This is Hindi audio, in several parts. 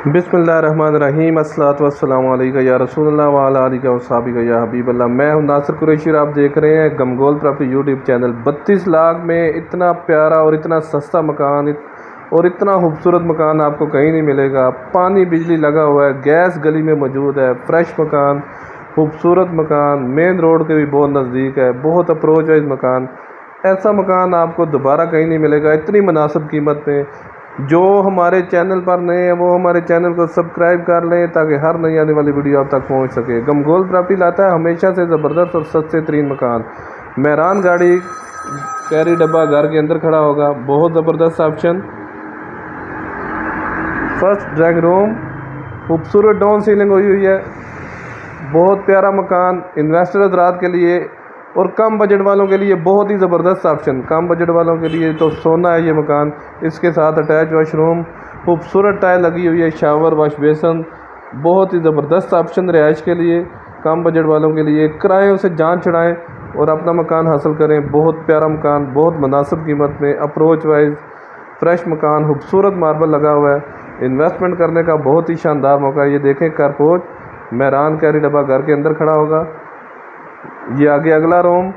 बिस्मिल्लाहिर्रहमानिर्रहीम अस्सलातु वस्सलामु अलैका या रसूलल्लाह व अला आलिका व सहाबिका या हबीबल्लाह। मैं हूं नासिर कुरैशी और आप देख रहे हैं गमगोल प्रॉपर्टी यूट्यूब चैनल। 32 लाख में इतना प्यारा और इतना सस्ता मकान और इतना खूबसूरत मकान आपको कहीं नहीं मिलेगा। पानी बिजली लगा हुआ है, गैस गली में मौजूद है, फ्रेश मकान, खूबसूरत मकान, मेन रोड के भी बहुत नज़दीक है, बहुत अप्रोच वाइज मकान। ऐसा मकान आपको दोबारा कहीं नहीं मिलेगा इतनी मुनासिब कीमत में। जो हमारे चैनल पर नए हैं वो हमारे चैनल को सब्सक्राइब कर लें ताकि हर नई आने वाली वीडियो आप तक पहुंच सके। गमगोल प्रॉपर्टी लाता है हमेशा से ज़बरदस्त और सस्ते तरीन मकान। मेहरान गाड़ी कैरी डब्बा घर के अंदर खड़ा होगा, बहुत ज़बरदस्त ऑप्शन। फर्स्ट ड्राइंग रूम, खूबसूरत डाउन सीलिंग हुई है, बहुत प्यारा मकान। इन्वेस्टर हज़रात के लिए और कम बजट वालों के लिए बहुत ही ज़बरदस्त ऑप्शन। कम बजट वालों के लिए तो सोना है ये मकान। इसके साथ अटैच वॉशरूम, खूबसूरत टाइल लगी हुई है, शावर वॉश बेसन, बहुत ही ज़बरदस्त ऑप्शन रिहाइश के लिए। कम बजट वालों के लिए किरायों से जान छुड़ाएँ और अपना मकान हासिल करें। बहुत प्यारा मकान, बहुत मुनासिब कीमत में, अप्रोच वाइज फ्रेश मकान, खूबसूरत मार्बल लगा हुआ है। इन्वेस्टमेंट करने का बहुत ही शानदार मौका है। ये देखें कारपोच, मेहरान कैरी डब्बा घर के अंदर खड़ा होगा। ये आगे अगला रूम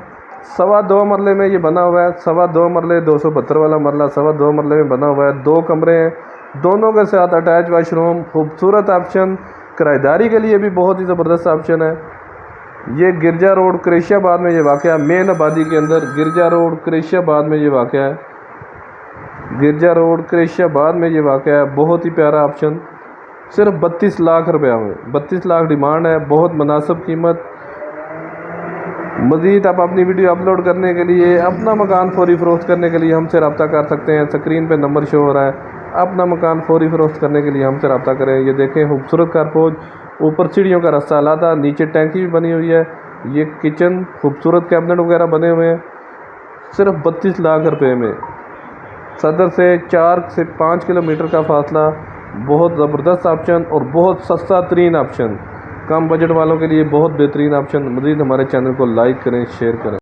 2.25 मरले में ये बना हुआ है। 2.25 मरले, 272 वाला मरला 2.25 मरले में बना हुआ है। 2 कमरे हैं, दोनों के साथ अटैच वाशरूम, खूबसूरत ऑप्शन। किराएदारी के लिए भी बहुत ही ज़बरदस्त ऑप्शन है। ये गिरजा रोड क्रेशियाबाद में ये वाक़या, मेन आबादी के अंदर गिरजा रोड क्रेशियाबाद में ये वाक़या है। गिरजा रोड क्रेशियाबाद में ये वाक़या है। बहुत ही प्यारा ऑप्शन, सिर्फ 32 लाख रुपया में, 32 लाख डिमांड है, बहुत मुनासिब कीमत। मज़ीद आप अपनी वीडियो अपलोड करने के लिए, अपना मकान फौरी फ़रोख्त करने के लिए हमसे रब्ता कर सकते हैं। स्क्रीन पे नंबर शो हो रहा है। अपना मकान फौरी फ़रोख्त करने के लिए हमसे रब्ता करें। ये देखें खूबसूरत कारपोच, ऊपर सीढ़ियों का रास्ता अलादा, नीचे टैंकी भी बनी हुई है। ये किचन, खूबसूरत कैबिनेट वगैरह बने हुए हैं, सिर्फ 32 लाख रुपये में। सदर से 4 से 5 किलोमीटर का फासला, बहुत ज़बरदस्त ऑप्शन और बहुत सस्ता तरीन ऑप्शन। कम बजट वालों के लिए बहुत बेहतरीन ऑप्शन। मज़ीद हमारे चैनल को लाइक करें, शेयर करें।